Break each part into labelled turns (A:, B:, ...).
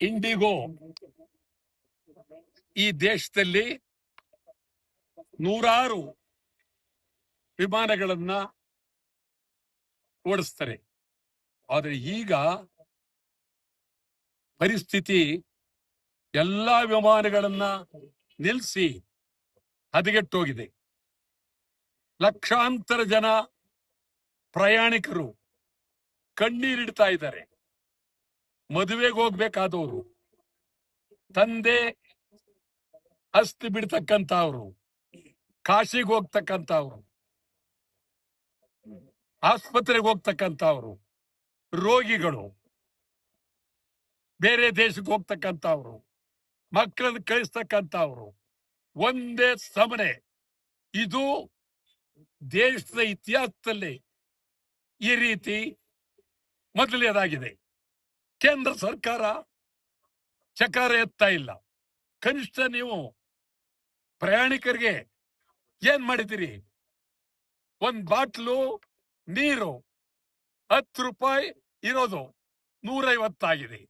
A: IndiGo ಈ ದೇಶದಲ್ಲಿ ನೂರಾರು ವಿಮಾನಗಳನ್ನ ಓಡಿಸ್ತಾರೆ. ಆದರೆ ಈಗ ಪರಿಸ್ಥಿತಿ ಎಲ್ಲಾ ವಿಮಾನಗಳನ್ನ ನಿಲ್ಲಿಸಿ ಹದಗೆಟ್ಟೋಗಿದೆ. ಲಕ್ಷಾಂತರ ಜನ ಪ್ರಯಾಣಿಕರು ಕಣ್ಣೀರಿಡ್ತಾ ಇದ್ದಾರೆ. ಮದುವೆಗೆ ಹೋಗ್ಬೇಕಾದವರು, ತಂದೆ ಅಸ್ತಿ ಬಿಡ್ತಕ್ಕಂಥವ್ರು, ಕಾಶಿಗೆ ಹೋಗ್ತಕ್ಕಂಥವ್ರು, ಆಸ್ಪತ್ರೆಗೆ ಹೋಗ್ತಕ್ಕಂಥವ್ರು, ರೋಗಿಗಳು, ಬೇರೆ ದೇಶಕ್ಕೆ ಹೋಗ್ತಕ್ಕಂಥವ್ರು, ಮಕ್ಕಳನ್ನು ಕಳಿಸ್ತಕ್ಕಂಥವ್ರು, ಒಂದೇ ಸಮನೆ. ಇದು ದೇಶದ ಇತಿಹಾಸದಲ್ಲಿ ಈ ರೀತಿ ಮೊದಲನೇದಾಗಿದೆ. ಕೇಂದ್ರ ಸರ್ಕಾರ ಚಕಾರ ಎತ್ತಾ ಇಲ್ಲ. ಕನಿಷ್ಠ ನೀವು ಪ್ರಯಾಣಿಕರಿಗೆ ಏನ್ ಮಾಡಿದಿರಿ? ಒಂದ್ ಬಾಟ್ಲು ನೀರು 10 ರೂಪಾಯಿ ಇರೋದು 150 ಆಗಿದೆ.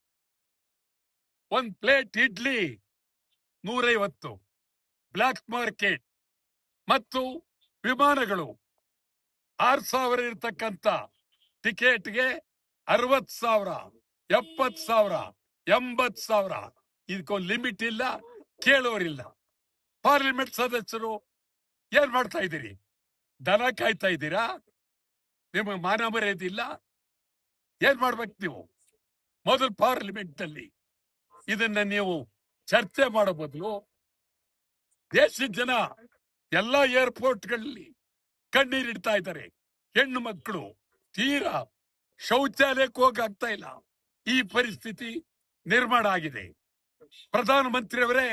A: ಒಂದ್ ಪ್ಲೇಟ್ ಇಡ್ಲಿ 150. ಬ್ಲಾಕ್ ಮಾರ್ಕೆಟ್ ಮತ್ತು ವಿಮಾನಗಳು 6,000 ಇರ್ತಕ್ಕಂಥ ಟಿಕೆಟ್ಗೆ 60,000, 70,000, 80,000. ಇದಕ್ಕೊಂದು ಲಿಮಿಟ್ ಇಲ್ಲ, ಕೇಳೋರಿಲ್ಲ. ಪಾರ್ಲಿಮೆಂಟ್ ಸದಸ್ಯರು ಏನ್ ಮಾಡ್ತಾ ಇದ್ದೀರಿ? ದನ ಕಾಯ್ತಾ ಇದ್ದೀರಾ? ನಿಮಗೆ ಮಾನ ಮರ್ಯಾದಿಲ್ಲ? ಏನ್ ಮಾಡ್ಬೇಕು ನೀವು? ಮೊದಲು ಪಾರ್ಲಿಮೆಂಟ್ ನಲ್ಲಿ ಇದನ್ನ ನೀವು ಚರ್ಚೆ ಮಾಡೋ ಬದಲು ದೇಶದ ಜನ ಎಲ್ಲಾ ಏರ್ಪೋರ್ಟ್ಗಳಲ್ಲಿ ಕಣ್ಣೀರಿಡ್ತಾ ಇದ್ದಾರೆ. ಹೆಣ್ಣು ಮಕ್ಕಳು ತೀರಾ ಶೌಚಾಲಯಕ್ಕೆ ಹೋಗಾಗ್ತಾ ಇಲ್ಲ. ಈ ಪರಿಸ್ಥಿತಿ ನಿರ್ಮಾಣ ಆಗಿದೆ. ಪ್ರಧಾನಮಂತ್ರಿಯವರೇ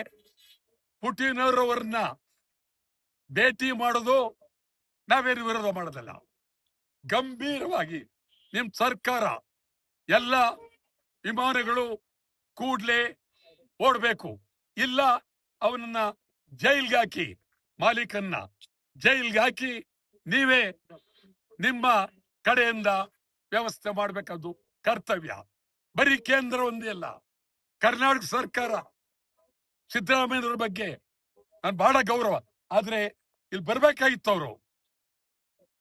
A: ಪುಟಿನ್ ಅವರನ್ನ ಭೇಟಿ ಮಾಡೋದು ನಾವೇನು ವಿರೋಧ ಮಾಡೋದಲ್ಲ. ಗಂಭೀರವಾಗಿ ನಿಮ್ ಸರ್ಕಾರ ಎಲ್ಲ ವಿಮಾನಗಳು ಕೂಡ್ಲೆ ಓಡಬೇಕು, ಇಲ್ಲ ಅವನನ್ನ ಜೈಲ್ಗೆ ಹಾಕಿ, ಮಾಲೀಕನ್ನ ಜೈಲ್ಗೆ ಹಾಕಿ ನೀವೇ ನಿಮ್ಮ ಕಡೆಯಿಂದ ವ್ಯವಸ್ಥೆ ಮಾಡಬೇಕಾದ್ದು ಕರ್ತವ್ಯ. ಬರೀ ಕೇಂದ್ರ ಒಂದೇ ಅಲ್ಲ, ಕರ್ನಾಟಕ ಸರ್ಕಾರ ಸಿದ್ದರಾಮಯ್ಯನವರ ಬಗ್ಗೆ ನಾನು ಬಹಳ ಗೌರವ. ಆದ್ರೆ ಇಲ್ಲಿ ಬರ್ಬೇಕಾಗಿತ್ತು, ಅವರು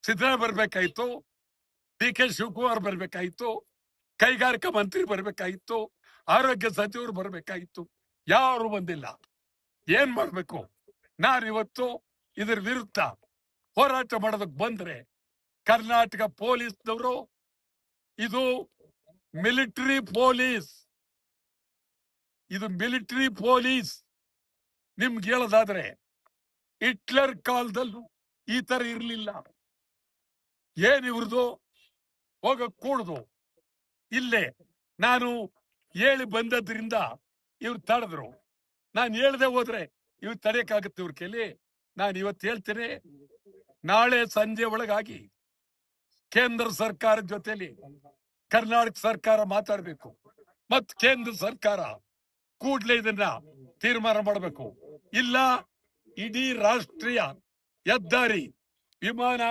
A: ಸಿದ್ದರಾಮಯ್ಯ ಬರ್ಬೇಕಾಯ್ತು, ಡಿ ಕೆ ಶಿವಕುಮಾರ್ ಬರ್ಬೇಕಾಯ್ತು, ಕೈಗಾರಿಕಾ ಮಂತ್ರಿ ಬರ್ಬೇಕಾಗಿತ್ತು, ಆರೋಗ್ಯ ಸಚಿವರು ಬರ್ಬೇಕಾಗಿತ್ತು. ಯಾರು ಬಂದಿಲ್ಲ. ಏನ್ ಮಾಡ್ಬೇಕು? ನಾನಿವತ್ತು ಇದರ ವಿರುದ್ಧ ಹೋರಾಟ ಮಾಡೋದಕ್ಕೆ ಬಂದ್ರೆ, ಕರ್ನಾಟಕ ಪೊಲೀಸ್ನವರು ಇದು ಮಿಲಿಟರಿ ಪೊಲೀಸ್, ಇದು ಮಿಲಿಟರಿ ಪೊಲೀಸ್. ನಿಮ್ಗೆ ಹೇಳೋದಾದ್ರೆ ಹಿಟ್ಲರ್ ಕಾಲದಲ್ಲೂ ಈ ತರ ಇರ್ಲಿಲ್ಲ. ಏನ್ ಇವ್ರದು ಹೋಗಕ್ ಕೂಡುದು. ಇಲ್ಲೇ ನಾನು ಹೇಳಿ ಬಂದದ್ರಿಂದ ಇವ್ರು ತಡೆದ್ರು. ನಾನು ಹೇಳ್ದೆ ಹೋದ್ರೆ ಇವ್ರು ತಡೆಯಕ್ಕಾಗತ್ತೆ ಇವ್ರ ಕೈಲಿ? ನಾನು ಇವತ್ತು ಹೇಳ್ತೇನೆ, ನಾಳೆ ಸಂಜೆ ಒಳಗಾಗಿ ಕೇಂದ್ರ ಸರ್ಕಾರದ ಜೊತೆಲಿ ಕರ್ನಾಟಕ ಸರ್ಕಾರ ಮಾತಾಡಬೇಕು. ಮತ್ ಕೇಂದ್ರ ಸರ್ಕಾರ ಕೂಡ್ಲೆ ಇದನ್ನ ತೀರ್ಮಾನ ಮಾಡಬೇಕು. ಇಲ್ಲ ಇಡೀ ರಾಷ್ಟ್ರೀಯ ಹೆದ್ದಾರಿ, ವಿಮಾನ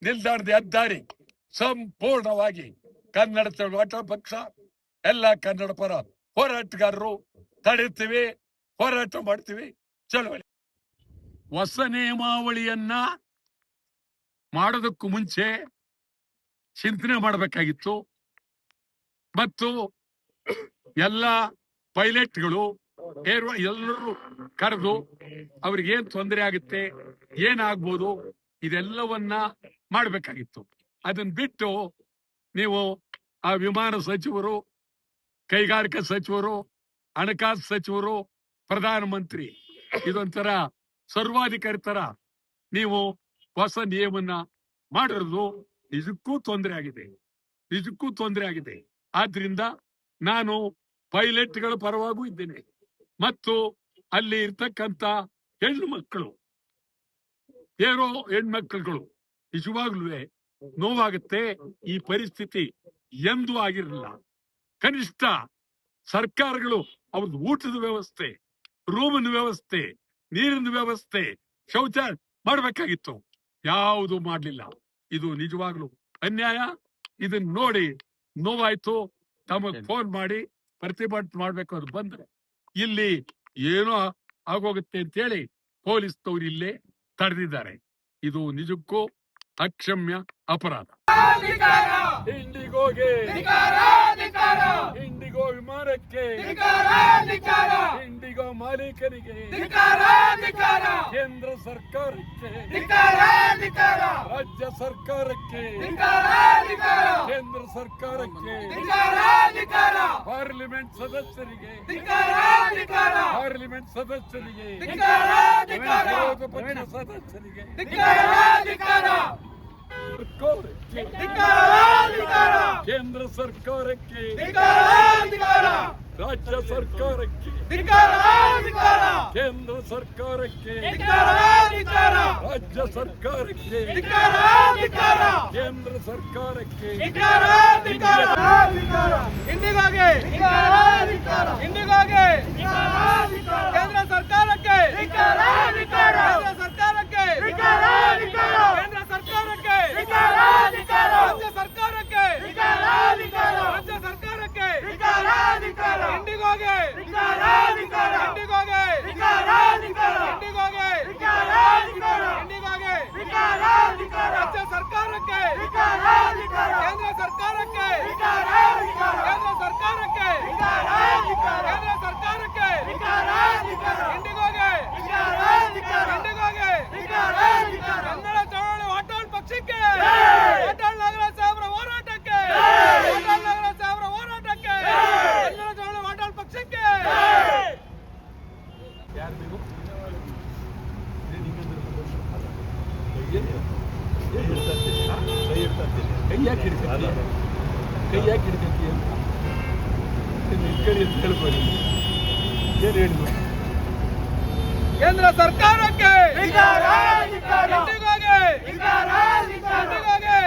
A: ನಿಲ್ದಾಣದ ಹೆದ್ದಾರಿ ಸಂಪೂರ್ಣವಾಗಿ ಕನ್ನಡ ಚಳವಳಿ ಪಕ್ಷ, ಎಲ್ಲ ಕನ್ನಡ ಪರ ಹೋರಾಟಗಾರರು ತಡೀತೀವಿ, ಹೋರಾಟ ಮಾಡ್ತೀವಿ. ಚಳವಳಿ ಹೊಸ ನಿಯಮಾವಳಿಯನ್ನ ಮಾಡೋದಕ್ಕೂ ಮುಂಚೆ ಚಿಂತನೆ ಮಾಡಬೇಕಾಗಿತ್ತು. ಮತ್ತು ಎಲ್ಲ ಪೈಲಟ್ಗಳು ಎಲ್ಲರೂ ಕರೆದು ಅವ್ರಿಗೆ ಏನ್ ತೊಂದರೆ ಆಗುತ್ತೆ, ಏನಾಗ್ಬೋದು, ಇದೆಲ್ಲವನ್ನ ಮಾಡಬೇಕಾಗಿತ್ತು. ಅದನ್ನ ಬಿಟ್ಟು ನೀವು ಆ ವಿಮಾನ ಸಚಿವರು, ಕೈಗಾರಿಕಾ ಸಚಿವರು, ಹಣಕಾಸು ಸಚಿವರು, ಪ್ರಧಾನಮಂತ್ರಿ ಇದೊಂಥರ ಸರ್ವಾಧಿಕಾರಿ ತರ ನೀವು ಹೊಸ ನಿಯಮನ ಮಾಡಿರೋದು ನಿಜಕ್ಕೂ ತೊಂದರೆ ಆಗಿದೆ, ನಿಜಕ್ಕೂ ತೊಂದರೆ ಆಗಿದೆ. ಆದ್ರಿಂದ ನಾನು ಪೈಲಟ್ಗಳ ಪರವಾಗೂ ಇದ್ದೇನೆ ಮತ್ತು ಅಲ್ಲಿ ಇರ್ತಕ್ಕಂಥ ಹೆಣ್ಣು ಮಕ್ಕಳು, ಏರೋ ಹೆಣ್ಮಕ್ಳುಗಳು ನಿಜವಾಗ್ಲೂ ನೋವಾಗುತ್ತೆ. ಈ ಪರಿಸ್ಥಿತಿ ಎಂದೂ ಆಗಿರಲಿಲ್ಲ. ಕನಿಷ್ಠ ಸರ್ಕಾರಗಳು ಅವ್ರದ್ದು ಊಟದ ವ್ಯವಸ್ಥೆ, ರೂಮಿನ ವ್ಯವಸ್ಥೆ, ನೀರಿನ ವ್ಯವಸ್ಥೆ, ಶೌಚಾಲಯ ಮಾಡಬೇಕಾಗಿತ್ತು. ಯಾವುದು ಮಾಡಲಿಲ್ಲ. ಇದು ನಿಜವಾಗ್ಲೂ ಅನ್ಯಾಯ. ಇದನ್ನ ನೋಡಿ ನೋವಾಯ್ತು. ತಮಗ್ ಫೋನ್ ಮಾಡಿ ಪ್ರತಿಭಟನೆ ಮಾಡ್ಬೇಕು ಅದು ಬಂದ್ರೆ ಇಲ್ಲಿ ಏನೋ ಆಗೋಗುತ್ತೆ ಅಂತೇಳಿ ಪೊಲೀಸ್ನವ್ರು ಇಲ್ಲೇ ತಡೆದಿದ್ದಾರೆ. ಇದು ನಿಜಕ್ಕೂ ಅಕ್ಷಮ್ಯ ಅಪರಾಧ. ಇಂಡಿಗೋಗೆ, ಇಂಡಿಗೋ ವಿಮಾನಕ್ಕೆ, ಇಂಡಿಗೋ ಮಾಲೀಕರಿಗೆ, ಕೇಂದ್ರ ಸರ್ಕಾರಕ್ಕೆ, ರಾಜ್ಯ ಸರ್ಕಾರಕ್ಕೆ, ಕೇಂದ್ರ ಸರ್ಕಾರಕ್ಕೆ, ಪಾರ್ಲಿಮೆಂಟ್ ಸದಸ್ಯರಿಗೆ, ಪಾರ್ಲಿಮೆಂಟ್ ಸದಸ್ಯರಿಗೆ, ವಿರೋಧ ಪಕ್ಷ ಸದಸ್ಯರಿಗೆ, ಕೇಂದ್ರ ಸರ್ಕಾರಕ್ಕೆ, ರಾಜ್ಯ ಸರ್ಕಾರಕ್ಕೆ, ಕೇಂದ್ರ ಸರ್ಕಾರಕ್ಕೆ, ರಾಜ್ಯ ಸರ್ಕಾರಕ್ಕೆ, ಕೇಂದ್ರ ಸರ್ಕಾರಕ್ಕೆ,
B: ಇಂಡಿಗೋಗೆ, ಇಂಡಿಗೋಗೆ, ಕೇಂದ್ರ ಸರ್ಕಾರಕ್ಕೆ, ಕೇಂದ್ರ ಸರ್ಕಾರಕ್ಕೆ, ಕೇಂದ್ರ ಸರ್ಕಾರಕ್ಕೆ, ರಾಜ್ಯ ಸರ್ಕಾರಕ್ಕೆ, ರಾಜ್ಯ ಸರ್ಕಾರಕ್ಕೆ, ಇಂಡಿಗೋಗೆ, ಇಂಡಿಗೋಗೆ, ಇಂಡಿಗೋಗೆ, ಇಂಡಿಗೋಗೆ, ರಾಜ್ಯ ಸರ್ಕಾರಕ್ಕೆ, ಕೇಂದ್ರ ಸರ್ಕಾರಕ್ಕೆ, ಕೇಂದ್ರ ಸರ್ಕಾರಕ್ಕೆ, ಕೇಂದ್ರ ಸರ್ಕಾರಕ್ಕೆ, ಇಂಡಿಗೋಗೆ, ಇಂಡಿಗೋಗೆ, ಕನ್ನಡ ಚಳವಳಿ ವಾಟಾಳ್ ಪಕ್ಷಕ್ಕೆ, ವಾಟಾಳ್ ನಾಗರಾಜ್ ಸಾಹೇಬ್ರ ಹೋರಾಟಕ್ಕೆ, ವಾಟಾಳ್ ನಾಗರಾಜ್ ಸಾಹೇಬ್ರ ಹೋರಾಟಕ್ಕೆ, ಕನ್ನಡ ಚಳವಳಿ ವಾಟಾಳ್ ಪಕ್ಷಕ್ಕೆ.
A: ಕೈ ಯಾಕೆ ಹಿಡ್ಕತ್ತೀಯ? ಕೈ ಯಾಕೆ ಹಿಡ್ಕತ್ತೀಯ ಅಂತ ಕಡೆ ಅಂತ ಹೇಳ್ಬೋದು. ಏನು ಹೇಳಿದ್ರು?
B: ಕೇಂದ್ರ ಸರ್ಕಾರಕ್ಕೆ, ಇಂಡಿಗೋಗೆ, ಇಂಡಿಗೋಗೆ, ಇಂಡಿಗೋಗೆ,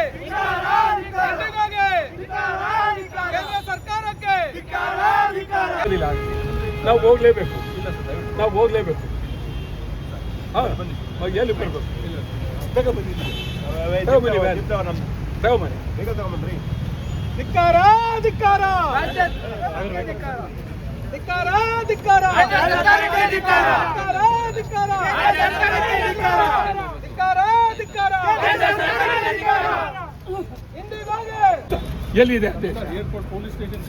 B: ಕೇಂದ್ರ ಸರ್ಕಾರಕ್ಕೆ
A: ನಾವು ಹೋಗ್ಲೇಬೇಕು, ನಾವು ಹೋಗ್ಲೇಬೇಕು. ಎಲ್ಲಿ ಬರ್ಬೇಕು? ತಗೊಂಬನ್ನಿ,
B: ಧಿಕ್ಕಾರ, ಧಿಕ್ಕಾರ, ಧಿಕ್ಕಾರ, ಧಿಕ್ಕಾರ,
A: ಎಲ್ಲಿದೆ ಏರ್ಪೋರ್ಟ್ ಪೊಲೀಸ್ ಸ್ಟೇಷನ್?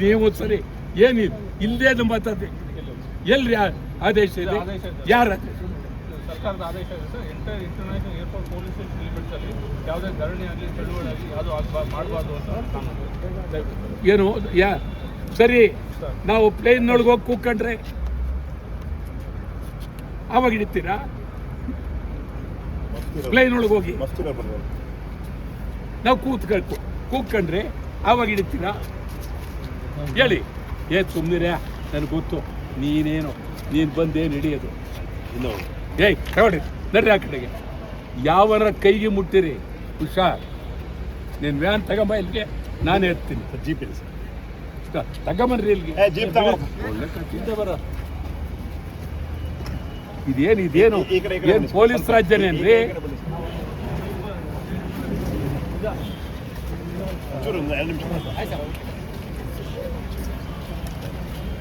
A: ನೀವು ಸರಿ ಏನಿದೆ ಇಲ್ಲೇ ಮಾತಾಡ್ತೀವಿ. ಎಲ್ರಿ ಆದೇಶ ಇದೆ? ಯಾರ
C: ಸರ್ಕಾರದ ಆದೇಶ ಇದೆ sir. International airport police station limits ಅಲ್ಲಿ ಯಾವುದೇ ಧರಣಿ ಆಗಲಿ ಚಳುವಳಿ ಆಗಲಿ ಯಾವುದು ಮಾಡಬಾರ್ದು ಅಂತ
A: ಏನು ಸರಿ. ನಾವು ಪ್ಲೇನ್ನೊಳಗೆ ಹೋಗಿ ಕೂತ್ಕೊಂಡ್ರೆ ಆವಾಗ ಹಿಡಿತೀರಾ? ಪ್ಲೇನ್ ಒಳಗೆ ಹೋಗಿ ನಾವು ಕೂತ್ಕೊಂಡ್ರೆ ಆವಾಗ ಹಿಡಿತೀರಾ? ಹೇಳಿ. ಏನ್ ಸುಮ್ಮನಿರ, ನನಗೆ ಗೊತ್ತು ನೀನೇನು ನೀನು ಬಂದೇನು ಹಿಡಿಯೋದು. ಏಯ್ ತಗೊಳ್ರಿ, ನಡ್ರಿ ಆ ಕಡೆಗೆ. ಯಾವರ ಕೈಗೆ ಮುಟ್ಟಿರಿ ಹುಷಾರ್. ನೀನು ವ್ಯಾನ್ ತಗೊಂಬ ಇಲ್ಲಿಗೆ, ನಾನು ಹೇಳ್ತೀನಿ. ಜೀಪ್ ಇದೆ ಸರ್, ತಗೊಂಬನ್ರಿ ಇಲ್ಲಿಗೆ. ಒಳ್ಳೆ ಕಟ್ಟಿದ್ದ ಬರ. ಇದೇನು ಏನು ಪೊಲೀಸ್ ರಾಜ್ಯನೇನ್ರಿ?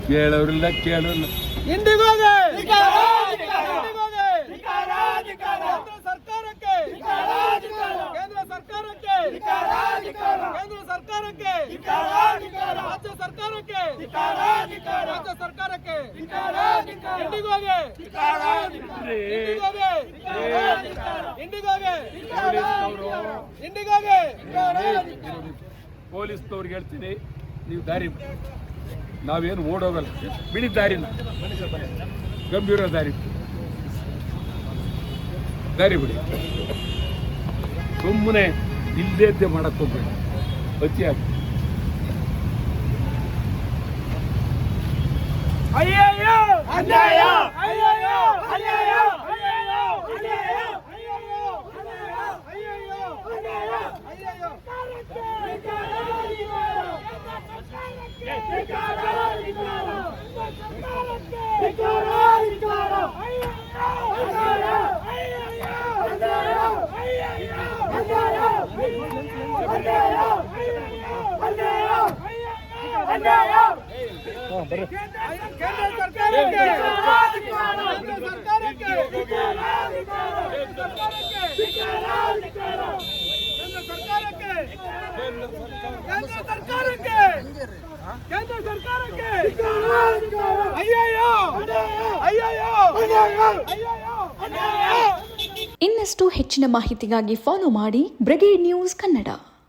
A: ಕೇಳೋರಿಲ್ಲ ಕೇಳೋಲ್ಲ.
B: ಇಂಡಿಗೋಗೆ, ಕೇಂದ್ರ ಸರ್ಕಾರಕ್ಕೆ, ಕೇಂದ್ರ ಸರ್ಕಾರಕ್ಕೆ, ಕೇಂದ್ರ ಸರ್ಕಾರಕ್ಕೆ, ರಾಜ್ಯ ಸರ್ಕಾರಕ್ಕೆ, ರಾಜ್ಯ ಸರ್ಕಾರಕ್ಕೆ, ಇಂಡಿಗೋಗೆ, ಇಂಡಿಗೋಗೆ, ಇಂಡಿಗೋಗೆ, ಇಂಡಿಗೋಗೆ.
A: ಪೊಲೀಸ್ನವ್ರಿಗೆ ಹೇಳ್ತೀನಿ, ನೀವು ದಾರಿ ನಾವೇನು ಓಡೋಗಲ್ಲ, ಬಿಡಿ ದಾರಿನ, ಗಂಭೀರ ದಾರಿ ಬಿಡಿ. ಸುಮ್ಮನೆ ಇಲ್ಲದೇ ಮಾಡಕ್ಕೆ ಹೋಗ್ಬೇಡಿ, ಅತಿಯಾಗಿ.
B: ಅಯ್ಯಯ್ಯೋ ಅನ್ಯಾಯ, ಅಯ್ಯಯ್ಯೋ ಅನ್ಯಾಯ, ಅಯ್ಯಯ್ಯೋ ಅನ್ಯಾಯ, ಅಯ್ಯಯ್ಯೋ ಅನ್ಯಾಯ, ಅಯ್ಯಯ್ಯೋ ಅನ್ಯಾಯ, ಅಯ್ಯಯ್ಯೋ ಅನ್ಯಾಯ, ಅನ್ಯಾಯ ಕೇಂದ್ರ ಸರ್ಕಾರಕ್ಕೆ ಅಯ್ಯಯ್ಯೋ ಅಯ್ಯಯ್ಯೋ
D: ಇನ್ನಷ್ಟು ಹೆಚ್ಚಿನ ಮಾಹಿತಿಗಾಗಿ ಫಾಲೋ ಮಾಡಿ ಬ್ರಿಗೇಡ್ ನ್ಯೂಸ್ ಕನ್ನಡ.